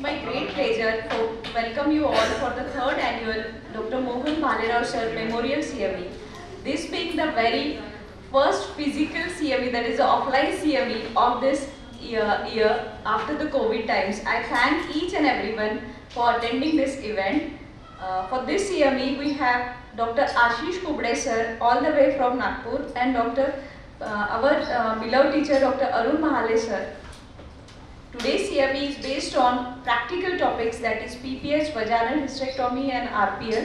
my great pleasure to welcome you all for the third annual Dr. Mohan Bhalerao Sir Memorial CME. This being the very first physical CME, that is the offline CME of this year after the COVID times. I thank each and everyone for attending this event. For this CME, we have Dr. Ashish Kubde Sir all the way from Nagpur and our beloved teacher Dr. Arun Mahale Sir. Today's CME is based on practical topics, that is PPH, vaginal hysterectomy and RPL.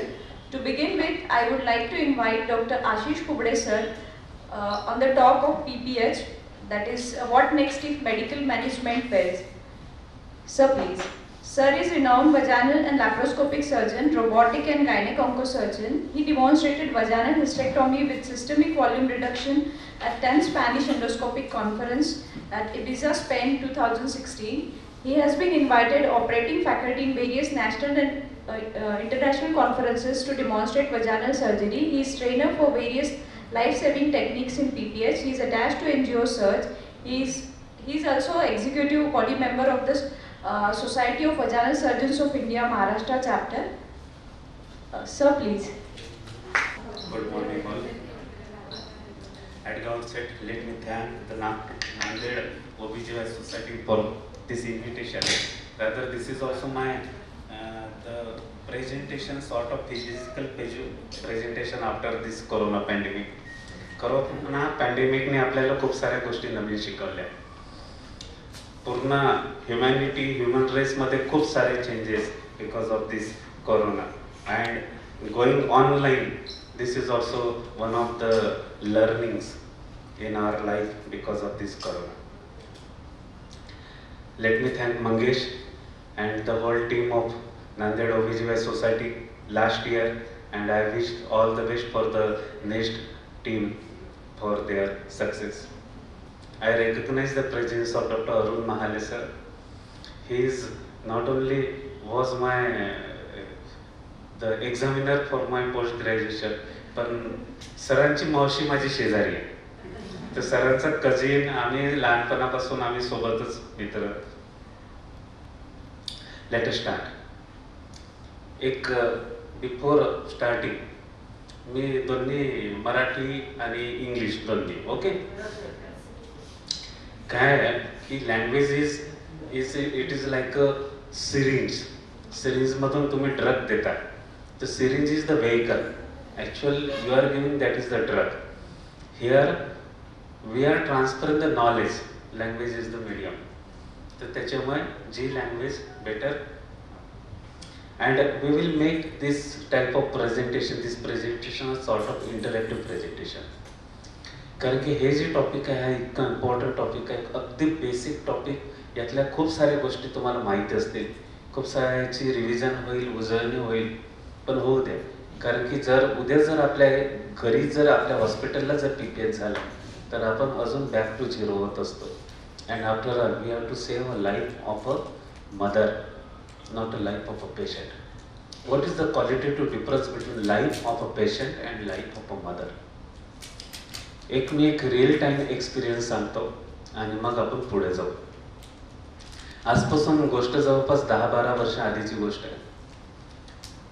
To begin with, I would like to invite Dr. Ashish Kubde Sir on the talk of PPH, that is what next if medical management fails. Sir, please. Sir is renowned vaginal and laparoscopic surgeon, robotic and gynec oncosurgeon. He demonstrated vaginal hysterectomy with systemic volume reduction at 10th Spanish Endoscopic Conference at Ibiza, Spain 2016. He has been invited operating faculty in various national and international conferences to demonstrate vaginal surgery. He is trainer for various life-saving techniques in PPH. He is attached to NGO Surge. He is also executive body member of the Society of Vaginal Surgeons of India Maharashtra chapter. Sir, please. Good morning all. At the outset, let me thank the Nanded OBGY Society for this invitation. Rather, this is also my the presentation, sort of physical presentation after this Corona pandemic. Corona pandemic ने आपल्याला खूप साऱ्या गोष्टी नवीन शिकवल्या. पूर्ण human race मध्ये खूप सारे changes because of this corona and going online. This is also one of the learnings in our life because of this corona. Let me thank Mangesh and the whole team of Nanded OBGY Society last year, and I wish all the best for the next team for their success. I recognize the presence of Dr. Arun Mahale sir. He is not only was my the examiner for my post graduation, पण सरांची मावशी माझी शेजारी आहे. तर सरांचा cousin, आम्ही लहानपणापासून आम्ही सोबतच मित्र. Let us start. एक बिफोर स्टार्टिंग मी दोन्ही मराठी आणि इंग्लिश दोन्ही ओके. काय आहे की language it is like a syringe मधून तुम्ही ड्रग देता. The syringe is the vehicle. Actually, you are giving, that is the drug. Here, we are transferring the knowledge. Language is the medium. तर त्याच्यामुळे जी language better, and we will make this type of presentation. This presentation is sort of interactive presentation. कारण की हे जे topic आहे हा इतका important topic आहे. अगदी basic topic, यातल्या खूप साऱ्या गोष्टी तुम्हाला माहिती असतील. खूप साऱ्याची रिव्हिजन होईल, उजळणी होईल. पण होऊ दे, कारण की उद्या जर आपल्या घरी जर आपल्या हॉस्पिटलला जर PPH झालं तर आपण अजून बॅक टू झिरो होत असतो. And after all we have to save a life of a mother, not a life of a patient. What is the qualitative difference between life of a patient and life of a mother. मी एक real time experience सांगतो आणि मग आपण पुढे जाऊ. आजपासून गोष्ट जवळपास 10-12 वर्ष आधीची गोष्ट आहे.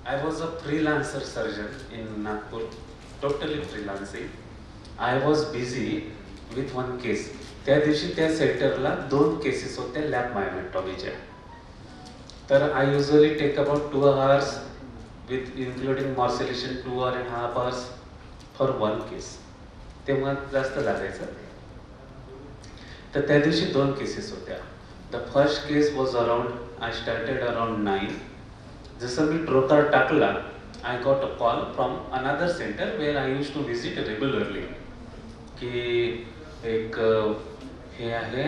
I was a freelancer surgeon in Nagpur, totally freelancing. I was busy with one case. त्या दिवशी त्या सेंटरला 2 केसेस होत्या लॅब मायोमेक्टॉमीच्या. तर I usually take about 2 hours with including morcellation 2.5 hours for one case. ते मग जास्त लागायचं. तर त्या दिवशी 2 केसेस होत्या. The first case was I started around 9. जसं मी ट्रोकर टाकला, I got a call from another centre where I used to visit regularly की एक हे आहे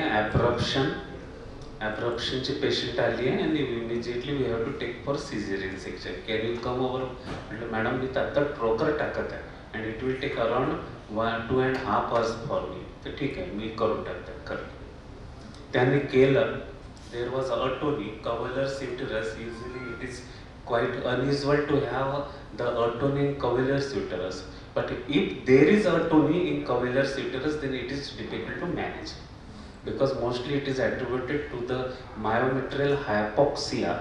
ॲप्रप्शनची पेशंट आली आहे आणि immediately we have to take for caesarean section. Can you come over. म्हटलं मॅडम मी तर आत्ता ट्रोकर टाकत आहे and it will take around 2.5 hours for me. तर ठीक आहे, मी करून टाकतात खरं. त्यांनी केलं. There was atony, cavillus uterus. Usually it is quite unusual to have the atony in cavillus uterus. But if there is atony in cavillus uterus, then it is difficult to manage because mostly it is attributed to the myometrial hypoxia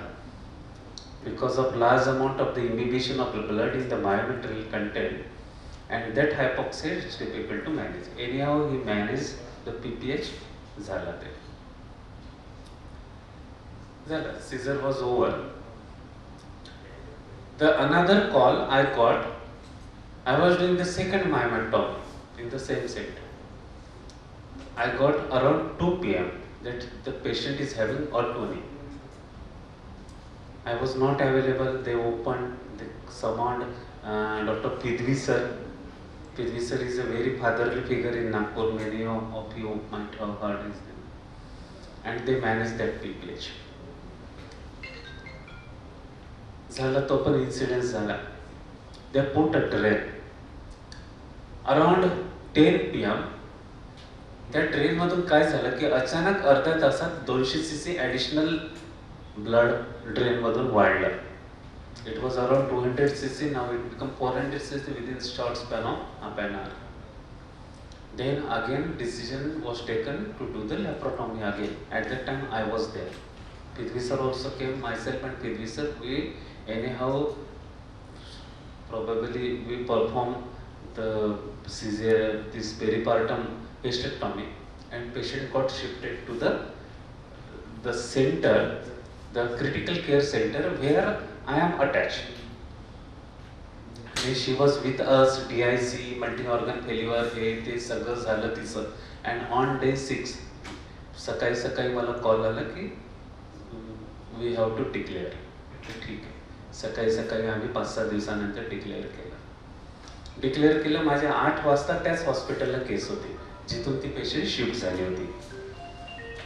because of large amount of the imbibition of the blood in the myometrial content, and that hypoxia is difficult to manage. Anyhow, he managed the PPH झाला ते. झालं, seizure was over. The another call I got, I was doing the second myomectomy in the same center. I got around 2 p.m. that the patient is having autonomy. I was not available. They opened, they summoned Dr. Pidvi sir. Pidvi sir is a very fatherly figure in Nagpur. Many of you might have heard his name. And they managed that PPH. झाला तो पण incident झाला. They put a drain. Around 10 p.m. त्या train मधून काय झालं की अचानक अर्ध्या तासात 200 cc ॲडिशनल ब्लड ड्रेन मधून वाढलं. It was around 200 cc, now it become 400 cc within short span of half an hour. Then again decision was taken to do the laparotomy again. At that time I was there. Pidvi sir also came, myself and Pidvi sir, we anyhow probably we performed the caesar, this peripartum hysterectomy, and patient got shifted to the center, the critical care center where I am attached. And she was with us, DIC, multi-organ failure, हे ते सगळं झालं तिचं. And on day 6, सकाळी सकाळी मला call आला की we have to declare. ठीक आहे. सकाळी सकाळी आम्ही 5-6 दिवसानंतर डिक्लेअर केलं. डिक्लेअर केलं, माझ्या 8 वाजता त्याच हॉस्पिटलला केस होती जिथून ती पेशंट शिफ्ट झाली होती.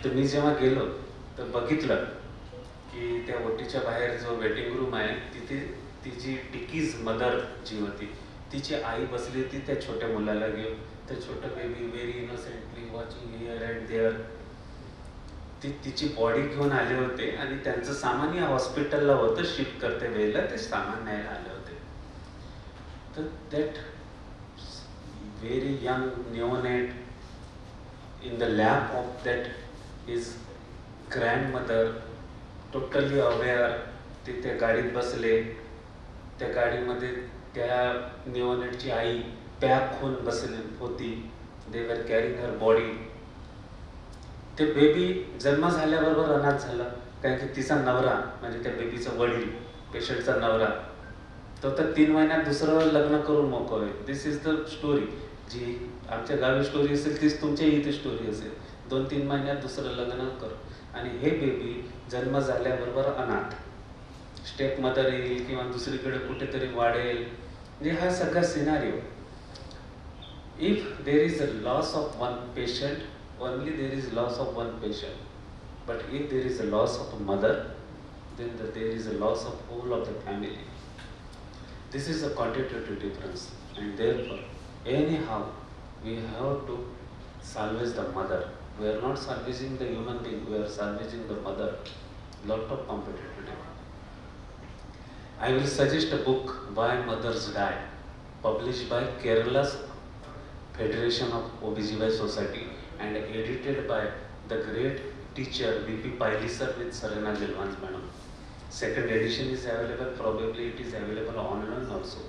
तर मी जेव्हा गेलो तर बघितलं की त्या ओटीच्या बाहेर जो वेटिंग रूम आहे तिथे तिची टिकीज मदर जी होती तिची आई बसली होती त्या छोट्या मुलाला घेऊन. त्या छोटं baby very innocently watching here and there. तिची बॉडी घेऊन आले होते आणि त्यांचं सामान या हॉस्पिटलला होतं. शिफ्ट करते वेळेला ते सामान न्यायला आले होते. तर that very young neonate in the lap of that his grandmother, totally aware. ते त्या गाडीत बसले. त्या गाडीमध्ये त्या neonate ची आई पॅक होऊन बसली होती. They were carrying her body. ते बेबी जन्म झाल्याबरोबर अनाथ झाला, कारण की तिचा नवरा म्हणजे त्या बेबीचा वडील, पेशंटचा नवरा, तो तर 3 महिन्यात दुसरं लग्न करून मोकळ आहे. This is the story. जी आमच्या गावी स्टोरी असेल तीच तुमच्या इथे स्टोरी असेल. 2-3 महिन्यात दुसरं लग्न कर. आणि हे बेबी जन्म झाल्याबरोबर अनाथ, स्टेप मदर येईल किंवा दुसरीकडे कुठेतरी वाढेल, म्हणजे हा सगळा scenario. If there is a loss of one patient, only there is loss of one patient, but if there is a loss of a mother, then there is a loss of whole of the family. This is a quantitative difference, and therefore anyhow we have to salvage the mother. We are not salvaging the human being, we are salvaging the mother. Lot of competitive difference. I will suggest a book, Why Mothers Die, published by Kerala's Federation of OBGY Society and edited by the great teacher V.P. Paili sir with Serena Gilwans madam. Second edition is available, probably it is available online also.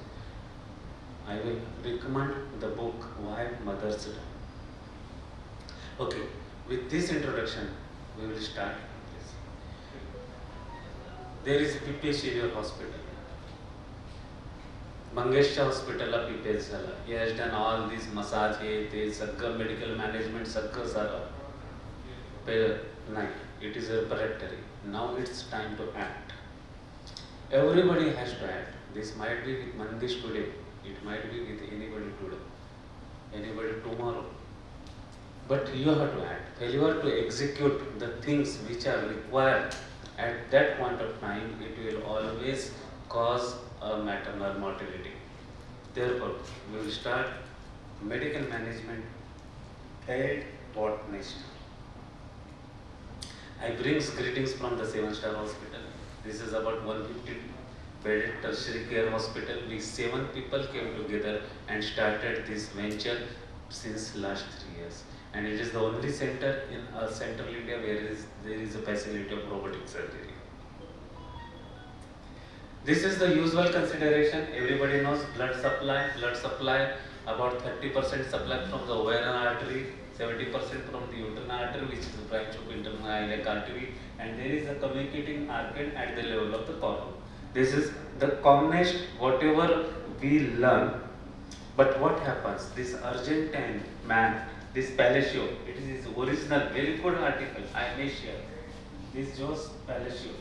I will recommend the book Why Mothers Die. Okay, with this introduction we will start. There is PPH in your hospital. मंगेशच्या हॉस्पिटलला PPH झाला. He has done all these massage, हे ते सगळं medical management सगळं झालं. नाही, it is reparatory. Now it's time to act. Everybody has to act. This might be with Mandish today, it might be with anybody today, anybody tomorrow. But you have to act. Failure to execute the things which are required at that point of time, it will always cause a maternal mortality. Therefore, we will start medical management. Third, what next? I brings greetings from the 7-star hospital. This is about 150 bedded tertiary care hospital. We 7 people came together and started this venture since last 3 years. and it is the only center in central India where there is a facility of robotic surgery. This is the usual consideration. Everybody knows blood supply. Blood supply, about 30% supply from the ovarian artery, 70% from the uterine artery, which is a branch of internal iliac artery, and there is a communicating artery at the level of the column. This is the commonest whatever we learn. But what happens? This Argentine man, this Palacio, it is his original, very good article. I may share. This Jose Palacio,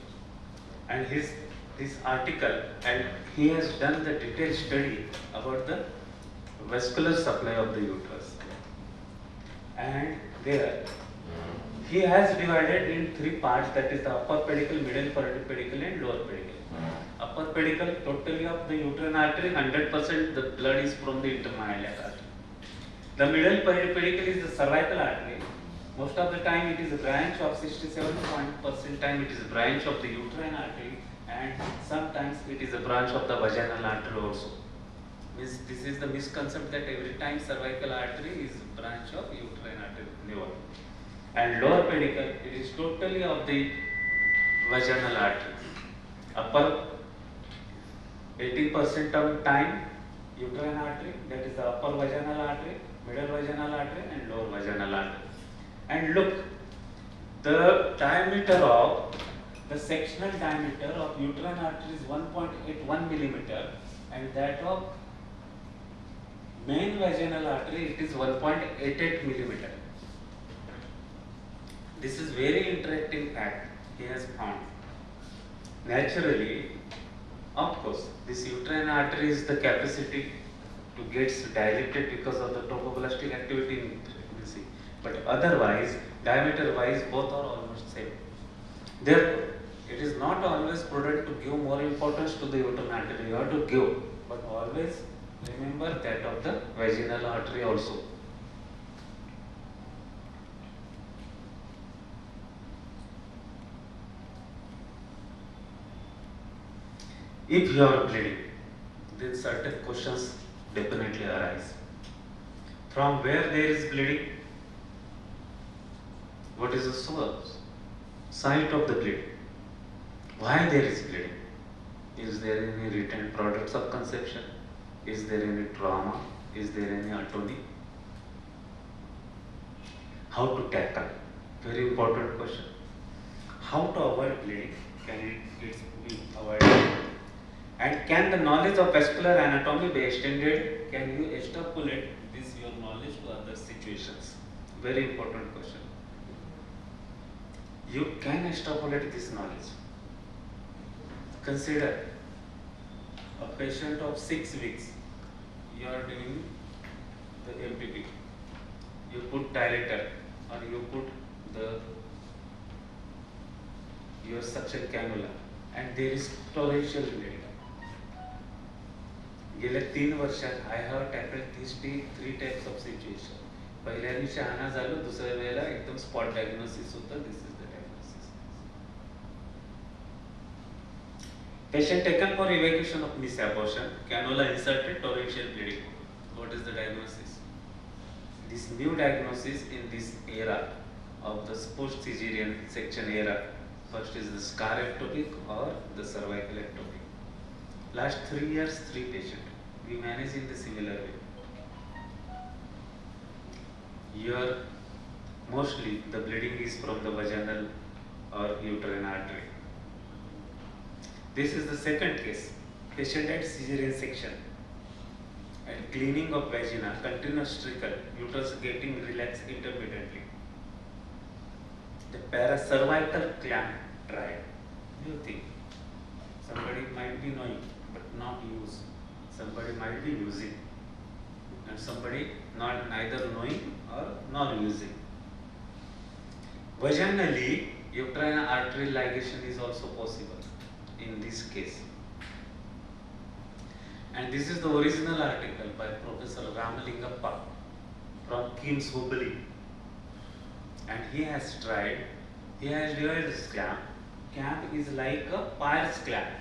and this article, and he has done the detailed study about the vascular supply of the uterus. And there, he has divided in three parts, that is the upper pedicle, middle pedicle, and lower pedicle. Upper pedicle, totally of the uterine artery, 100% the blood is from the internal iliac artery. The middle pedicle is the cervical artery. Most of the time it is a branch of 67% time it is a branch of the uterine artery, and sometimes it is a branch of the vaginal artery also. This is the misconception that every time cervical artery is a branch of uterine artery, never. And lower pedicle, it is totally of the vaginal artery. Upper 80% of time uterine artery, that is the upper vaginal artery, middle vaginal artery, and lower vaginal artery. And look, the diameter of the sectional diameter of uterine artery is 1.81 millimeter, and that of main vaginal artery it is 1.88 millimeter. This is very interesting fact he has found. Naturally, of course, this uterine artery is the capacity to get dilated because of the trophoblastic activity in pregnancy. But otherwise, diameter wise, both are almost same. Therefore, it is not always prudent to give more importance to the uterine artery. You have to give, but always remember that of the vaginal artery also. If you are bleeding, then certain questions definitely arise. From where there is bleeding? What is the source? Site of the bleeding? Why there is bleeding? Is there any retained products of conception? Is there any trauma? Is there any atony? How to tackle? Very important question. How to avoid bleeding? Can it be avoided? And can the knowledge of vascular anatomy be extended? Can you extrapolate this your knowledge to other situations? Very important question. You can extrapolate this knowledge. Consider a patient of 6 weeks. You are doing the MPP. You put dilator or you put your suction cannula, and there is torrential bleeding. गेल्या 3 वर्षात I have tackled these 3 types of situation. पहिल्या दिवशी शहाणा झालो, दुसऱ्या वेळेला एकदम spot diagnosis होतं. This is the diagnosis. Patient taken for evacuation of missed abortion, cannula inserted, torrential bleeding. What is the diagnosis? This new diagnosis in this era of the post-cesarean section era, first is the scar ectopic or the cervical ectopic. Last 3 years, 3 patients. We manage in the similar way. Here, mostly the bleeding is from the vaginal or uterine artery. This is the second case. Patient had cesarean section and cleaning of vagina, continuous trickle, uterus getting relaxed intermittently. The paracervical clamp tried. You think somebody might be knowing but not use. Somebody might be using, and somebody neither knowing or not using. Vaginally, uterine artery ligation is also possible in this case. And this is the original article by Professor Ramalingappa from KIMS Hubli. And he has divided this clamp. Clamp is like a Pierce clamp.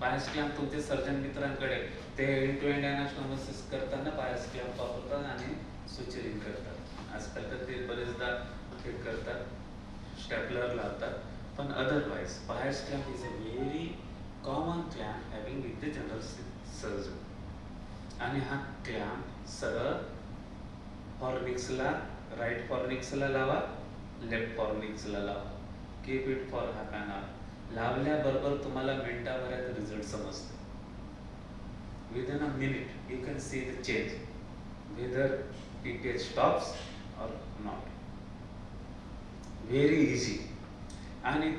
Pierce clamp तुमचे surgeon मित्रांकडे ते and to and anastomosis करताना Pierce clamp वापरतात आणि suturing करतात. आजकाल तर ते बरेचदा हे करतात, स्टॅपलर लावतात, पण otherwise bias clamp is a very common clamp having with the general surgeon. आणि हा क्लॅम्प सरळ फॉर्निक्सला, राईट फॉर्निक्सला लावा, लेफ्ट फॉर्निक्सला लावा, keep it for half an hour. लावल्याबरोबर तुम्हाला मिनिटाभरात रिझल्ट समजतो. Within a minute you can see the change, whether PPH stops or not. Very easy. And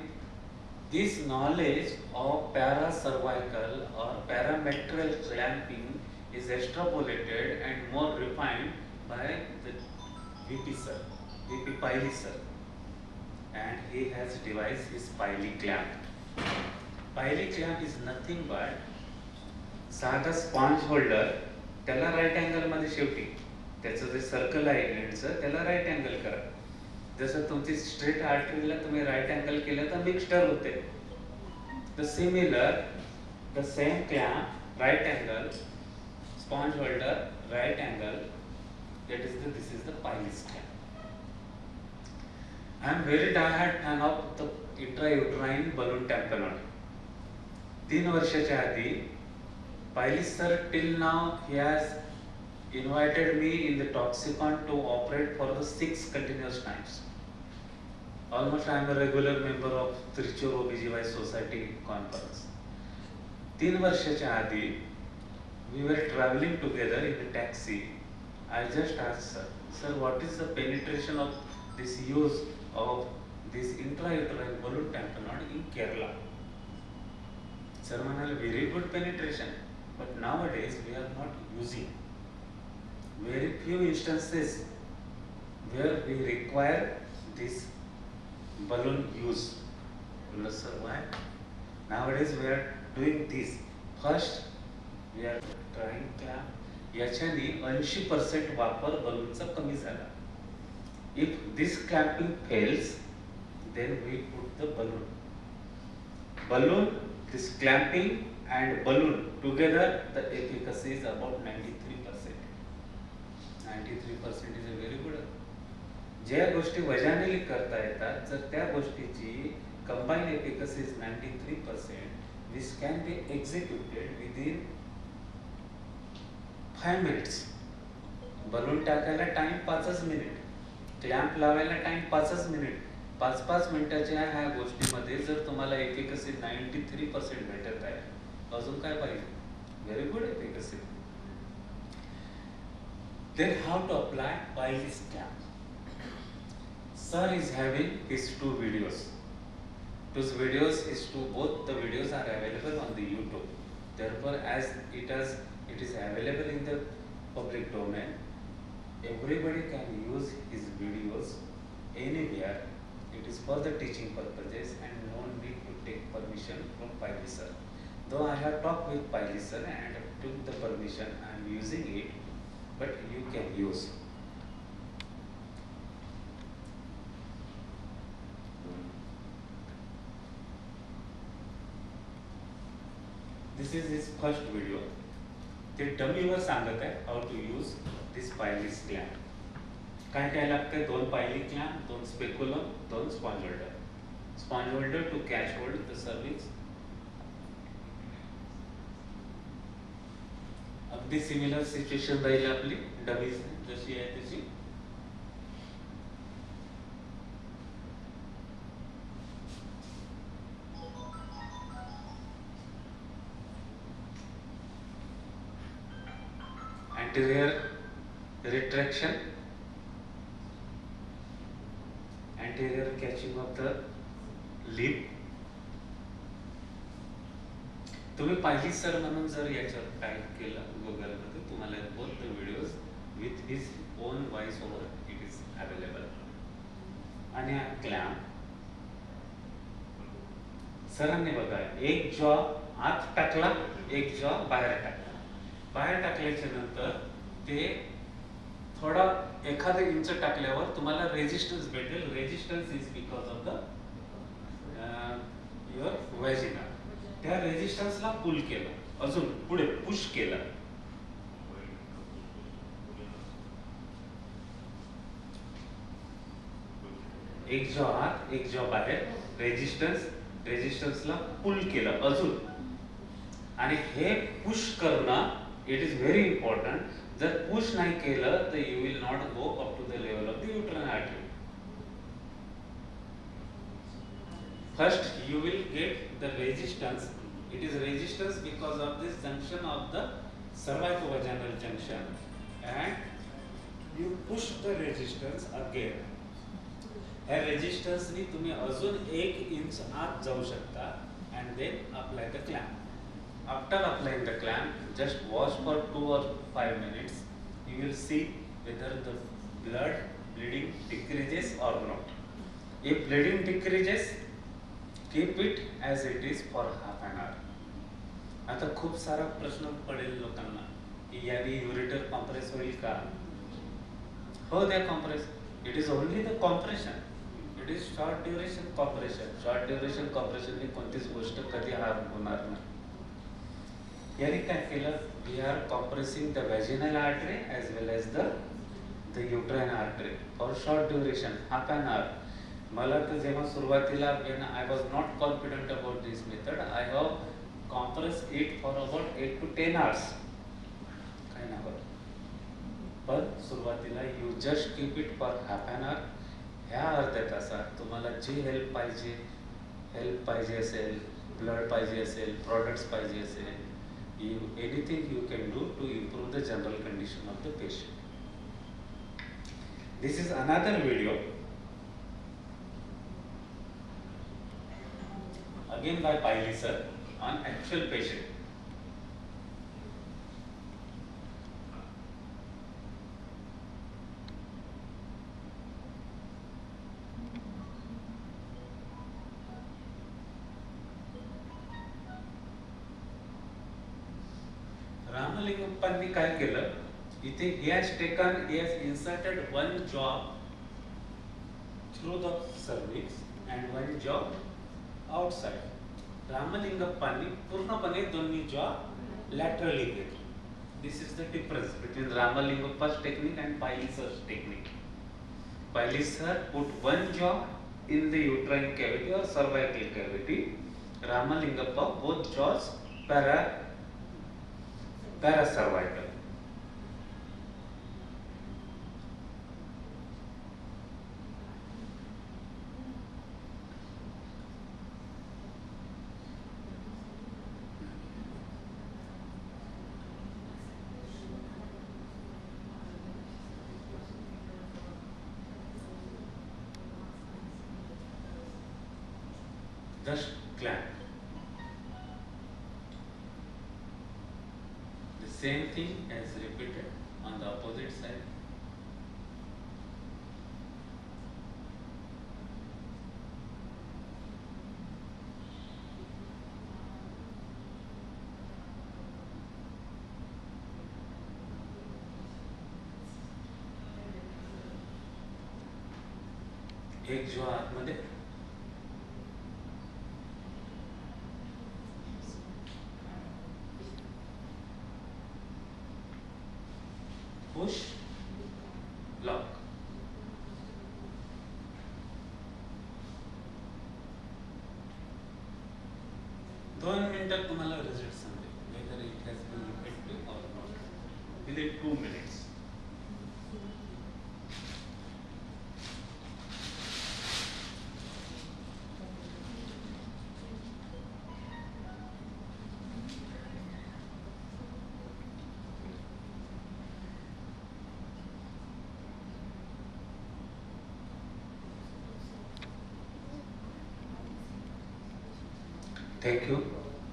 this knowledge of paracervical or parametrial clamping is extrapolated and more refined by the VP sir, VP Piley sir, and he has devised his Piley clamp. Piley clamp is nothing but साधा sponge holder, त्याला right अँगलमध्ये शेवटी त्याचं जे circle आहे एंडचं त्याला right angle करा. जसं तुमची straight आर्टरीला तुम्ही राईट अँगल केलं तर मिक्स्टर होते. The similar, the same clamp, right angle, sponge holder, right angle, this is the Piley's clamp. I am very diehard fan of the intrauterine balloon tamponade. 3 वर्षाच्या आधी Piley sir, till now he has invited me in the Toxicon to operate for the 6 continuous times. Almost I am a regular member of Trichur OBGY Society conference. 3 वर्षाच्या आधी we were traveling together in a taxi. I just asked sir, what is the penetration of this use of this intrauterine balloon tamponade in Kerala? Sir म्हणाले, very good penetration. But nowadays we are not using. Very few instances where we require this balloon use. Sir, why? Nowadays we are doing this. First, we are trying clamp. याच्याने 80% वापर बलूनचा कमी झाला. If this clamping fails, then we put the balloon. Balloon, this clamping and balloon together, the efficacy is about 93%. 93% is a very good. ज्या गोष्टी वजानेली करता येतात, जर त्या गोष्टीची combined efficacy is 93%, this can be executed within 5 minutes. Balloon टाकायला time 5 minute, clamp लावायला time 5 minute. 5 मिनिटाच्या ह्या गोष्टीमध्ये जर तुम्हाला एफिकसी 93% भेटत आहे, अजून काय पाहिजे? Very good efficacy. Then how to apply Piley's clamp? Sir is having his 2 videos. Those videos is to both the videos are available on the YouTube. Therefore, as it is available in the public domain, everybody can use his videos anywhere. It is for the teaching purposes and no need to take permission from Piley sir. Though I have talked with Piley sir and took the permission, I am using it, but you can use. This is his first video. ते डमीवर सांगत आहे how to use this Piley's clamp. काय काय लागते? 2 Piley clamp, 2 speculum, 2 sponge holder. Sponge holder to catch hold the cervix. अगदी similar situation राहील आपली dummy जशी आहे तशी. Anterior retraction, anterior catching of the lip. तुम्ही पाहिली सर म्हणून जर याच्यावर टाईप केलं गुगलमध्ये, तुम्हाला both the videos with his own voice over it is available. आणि हा क्लॅम्प सरांनी बघा, एक जॉ आत टाकला, एक जॉ बाहेर टाकला. बाहेर टाकल्याच्या नंतर ते थोडा 1 इंच टाकल्यावर तुम्हाला रेजिस्टन्स भेटेल. Resistance is because of the your vagina. त्या रेजिस्टन्सला पुल केलं, अजून पुढे पुश केलं. एक जॉ आत एक जॉ बाहेर, रेजिस्टन्सला पुल केलं अजून. आणि हे पुश करणं इट इज व्हेरी इम्पॉर्टंट. जर पुश नाही केलं तर you will not go up to the level of the uterine artery. First you will get the resistance. It is resistance because of this junction of the cervicovaginal junction, and you push the resistance again. ह्या resistance नी तुम्ही अजून 1 inch आत जाऊ शकता and then apply the clamp. After applying the clamp, just watch for 2 or 5 minutes. You will see whether the bleeding decreases or not. If bleeding decreases, keep it as it is for half an hour. आता खूप सारा प्रश्न पडेल लोकांना की याने ureter compress होईल का? हो, द्या compress. It is only the compression. It is short duration compression. Short duration कॉम्प्रेशनने कोणतीच गोष्ट कधी हार्म होणार नाही. याने काय केलं? We are compressing the vaginal artery as well as the uterine artery for short duration half an hour. मला तर जेव्हा सुरुवातीला when I was not confident about this method, I have compressed it for about 8 to 10 hours. काही नाही होत. पण सुरुवातीला you just keep it for half an hour. ह्या अर्ध्या तासात तुम्हाला जी हेल्प पाहिजे असेल, ब्लड पाहिजे असेल, प्रॉडक्ट्स पाहिजे असेल, anything you can do to improve the general condition of the patient. This is another video again by Piley sir on actual patient. रामलिंगप्पांनी काय केलं? इथे he has inserted one jaw through the cervix and one jaw outside. रामलिंगप्पांनी पूर्णपणे दोन्ही jaw laterally घेतले. This is the difference between रामलिंगप्पा's technique and Piley sir's technique. Piley sir put one jaw in the uterine cavity or cervical cavity. Ramalingappa both jaws paracervical. Just clamp. The same thing as repeated on the opposite side. एक जो आतमध्ये push lock. 2 मिनिटात तुम्हाला result सांगेल whether it has been effective or not. Within 2 minutes.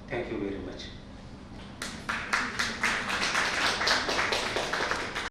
Thank you very much.